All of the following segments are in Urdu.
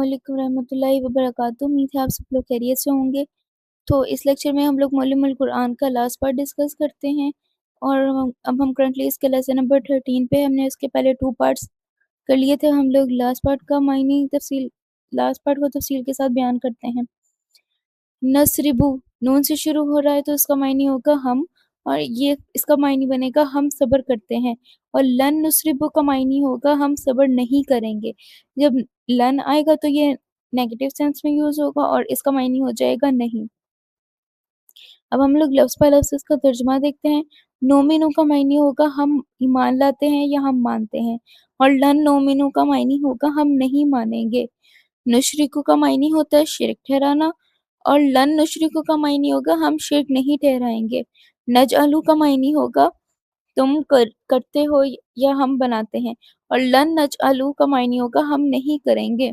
علیکم ورحمۃ اللہ وبرکاتہ۔ امید ہے آپ سب لوگ خیریت سے ہوں گے۔ تو اس لیکچر میں ہم لوگ معلم القرآن کا لاسٹ پارٹ ڈسکس کرتے ہیں، اور اب ہم کرنٹلی اس کے لیسن نمبر 13 پہ، ہم نے اس کے پہلے 2 پارٹس کر لیے تھے۔ ہم لوگ لاسٹ پارٹ کا معنی لاسٹ پارٹ کو تفصیل کے ساتھ بیان کرتے ہیں۔ نصربو نون سے شروع ہو رہا ہے تو اس کا معنی ہوگا ہم، اور یہ اس کا معنی بنے گا ہم صبر کرتے ہیں۔ اور لن نصربو کا معنی ہوگا ہم صبر نہیں کریں گے۔ جب لن آئے گا تو یہ نیگیٹو سینس میں یوز ہوگا اور اس کا معنی ہو جائے گا نہیں۔ اب ہم لوگ لفظ پہ لفظ اس کا ترجمہ دیکھتے ہیں۔ نومنو کا معنی ہوگا ہم ایمان لاتے ہیں یا ہم مانتے ہیں، اور لن نومنو کا معنی ہوگا ہم نہیں مانیں گے۔ نشرکو کا معنی ہوتا ہے شرک ٹھہرانا، اور لن نشرکو کا معنی ہوگا ہم شرک نہیں ٹھہرائیں گے۔ نجعلو کا معنی ہوگا تم کرتے ہو یا ہم بناتے ہیں، اور لن نجعلو کا معنی ہوگا ہم نہیں کریں گے۔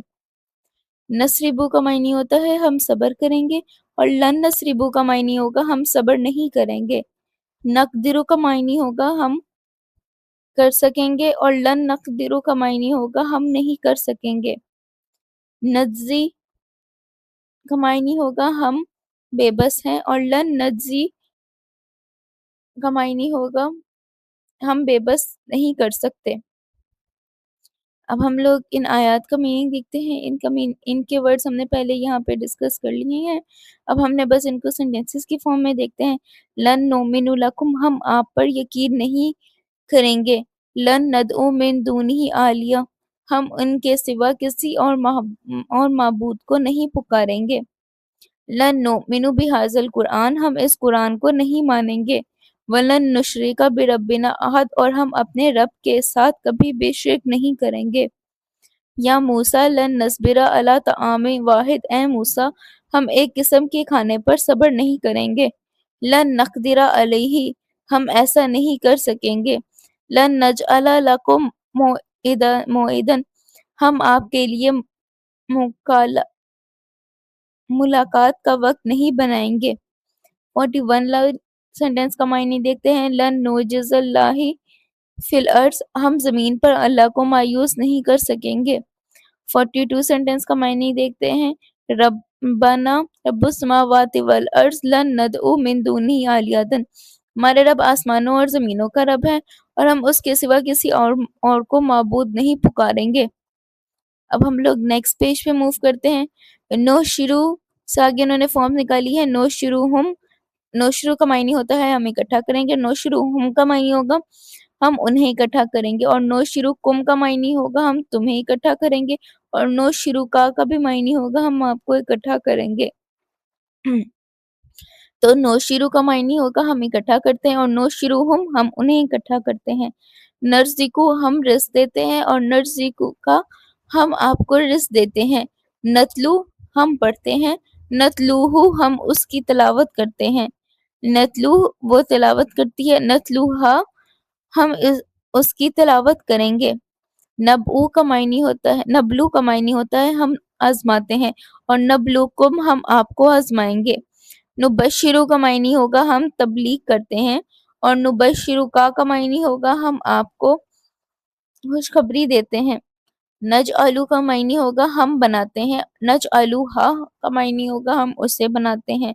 نصربو کا معنی ہوتا ہے ہم صبر کریں گے، اور لن نصربو کا معنی ہوگا ہم صبر نہیں کریں گے۔ نقدرو کا معنی ہوگا ہم کر سکیں گے، اور لن نقدرو کا معنی ہوگا ہم نہیں کر سکیں گے۔ نجزی کا معنی ہوگا ہم بے بس ہیں، اور لن نجزی کا معنی ہوگا ہم بے بس نہیں کر سکتے۔ اب ہم لوگ ان آیات کا میننگ دیکھتے ہیں۔ ان کے ورڈز ہم نے پہلے یہاں پہ ڈسکس کر لیے ہیں، اب ہم نے بس ان کو سینٹینسز کی فارم میں دیکھتے ہیں۔ لن نؤمن لکم ہم آپ پر یقین نہیں کریں گے۔ لن ندعو من دونہ آلیہ ہم ان کے سوا کسی اور معبود کو نہیں پکاریں گے۔ لن نؤمن بہذا القرآن ہم اس قرآن کو نہیں مانیں گے۔ وَلَن نُشْرِكَ بِرَبِّنَا أَحَدًا اور ہم اپنے رب کے ساتھ کبھی بھی شرک نہیں کریں گے۔ یا موسیٰ لن نصبر علی طعام واحد اے موسیٰ ہم ایک قسم کے کھانے پر صبر نہیں کریں گے۔ لن نقدر علیہ ہم ایسا نہیں کر سکیں گے۔ لن نجعل لکم موعدا ہم آپ کے لیے ملاقات کا وقت نہیں بنائیں گے۔ 41 سینٹنس کا معنی دیکھتے ہیں۔ لن نعجز اللہ فی الارض ہم زمین پر اللہ کو مایوس نہیں کر سکیں گے۔ 42 سینٹنس کا معنی دیکھتے ہیں۔ ربنا رب السماوات والارض لن ندعو من دونہ آلیہ ہمارے رب آسمانوں اور زمینوں کا رب ہے، اور ہم اس کے سوا کسی اور کو معبود نہیں پکاریں گے۔ اب ہم لوگ نیکسٹ پیج پہ موو کرتے ہیں۔ نو شروع سے آگے انہوں نے فارم نکالی ہے۔ نو شروع ہم، نو شروع کا معنی ہوتا ہے ہم اکٹھا کریں گے۔ نو شروع ہم کا معنی ہوگا ہم انہیں اکٹھا کریں گے، اور نو شروع کم کا معنی ہوگا ہم تمہیں اکٹھا کریں گے، اور نو شروع کا بھی معنی ہوگا ہم آپ کو اکٹھا کریں گے۔ تو نو شروع کا معنی ہوگا ہم اکٹھا کرتے ہیں، اور نو شروع ہم انہیں اکٹھا کرتے ہیں۔ نرزقو ہم رزق دیتے ہیں، اور نرزقو کا ہم آپ کو رزق دیتے ہیں۔ نتلو ہم پڑھتے ہیں، نتلوہ ہم اس کی تلاوت کرتے ہیں۔ نتلو وہ تلاوت کرتی ہے، نتلوہا ہم اس کی تلاوت کریں گے۔ نبعو کا معنی ہوتا ہے، نبلو کا معنی ہوتا ہے ہم آزماتے ہیں، اور نبلوکم ہم آپ کو آزمائیں گے۔ نبشرو کا معنی ہوگا ہم تبلیغ کرتے ہیں، اور نبشرو کا معنی ہوگا ہم آپ کو خوشخبری دیتے ہیں۔ نجعلو کا معنی ہوگا ہم بناتے ہیں، نجعلوہا کا معنی ہوگا ہم اسے بناتے ہیں۔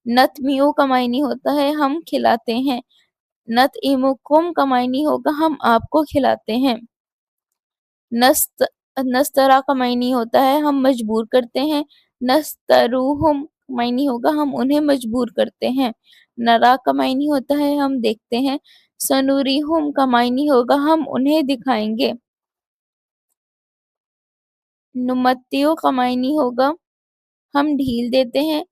نتمیو کا معنی ہوتا ہے ہم کھلاتے ہیں۔ نطعمکم کا معنی ہوگا ہم آپ کو کھلاتے ہیں۔ نسترا کا معنی ہوتا ہے ہم مجبور کرتے ہیں۔ نستروہم معنی ہوگا ہم انہیں مجبور کرتے ہیں۔ نرا کا معنی ہوتا ہے ہم دیکھتے ہیں۔ سنوریہم کا معنی ہوگا ہم انہیں دکھائیں گے۔ نمتیو کا معنی ہوگا ہم ڈھیل دیتے ہیں۔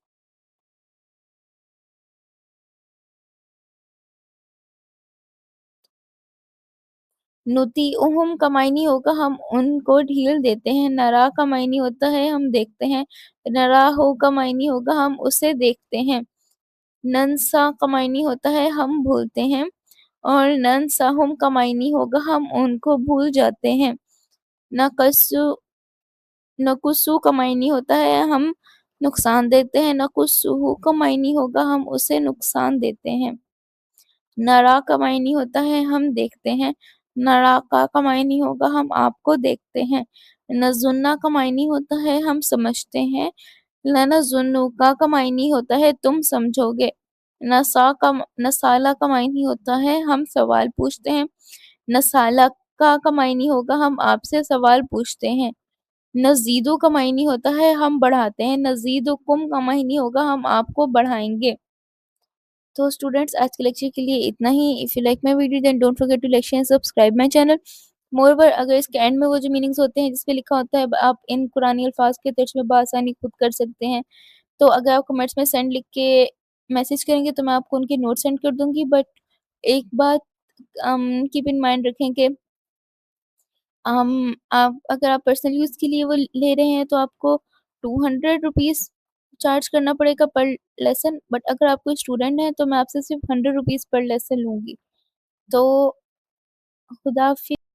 نطیعہم کا معنی ہوگا ہم ان کو ڈھیل دیتے ہیں۔ نرا کا معنی ہوتا ہے ہم دیکھتے ہیں۔ نراہو کا معنی ہوگا ہم اسے دیکھتے ہیں۔ ننسا کا معنی ہوتا ہے ہم بھولتے ہیں، اور ننساہم کا معنی ہوگا ہم ان کو بھول جاتے ہیں۔ نقصو کا معنی ہوتا ہے ہم نقصان دیتے ہیں۔ نقصہ کا معنی ہوگا ہم اسے نقصان دیتے ہیں۔ نرا کا معنی ہوتا ہے ہم دیکھتے ہیں، نہ را کا معنی ہوگا ہم آپ کو دیکھتے ہیں، نہ ظنّا کا معنی ہوتا ہے ہم سمجھتے ہیں، نہ ظنّوکا کا معنی ہوتا ہے تم سمجھو گے، نہ سالہ کا معنی ہوتا ہے ہم سوال پوچھتے ہیں، نہ سالک کا معنی ہوگا ہم آپ سے سوال پوچھتے ہیں، نزیدو کا معنی ہوتا ہے ہم بڑھاتے ہیں، نزیدکم کا معنی ہوگا ہم آپ کو بڑھائیں گے۔ تو اسٹوڈینٹس آج کے لیکچر کے لیے اتنا ہی۔ If you like my video then don't forget to like share subscribe my channel. Moreover اگر اس کے اینڈ میں وہ جو میننگس ہوتے ہیں جس پہ لکھا ہوتا ہے آپ ان قرآنی الفاظ کے ترجمے بآسانی خود کر سکتے ہیں، تو اگر آپ کمنٹس میں سینڈ لکھ کے میسج کریں گے تو میں آپ کو ان کے نوٹ سینڈ کر دوں گی۔ بٹ ایک بات کیپ ان مائنڈ رکھیں کہ آپ اگر آپ پرسنل یوز کے لیے وہ لے رہے ہیں تو آپ کو 200 روپیز چارج کرنا پڑے گا پر لیسن، بٹ اگر آپ کوئی اسٹوڈنٹ ہیں تو میں آپ سے صرف 100 روپیز پر لیسن لوں گی۔ تو خدا حافظ۔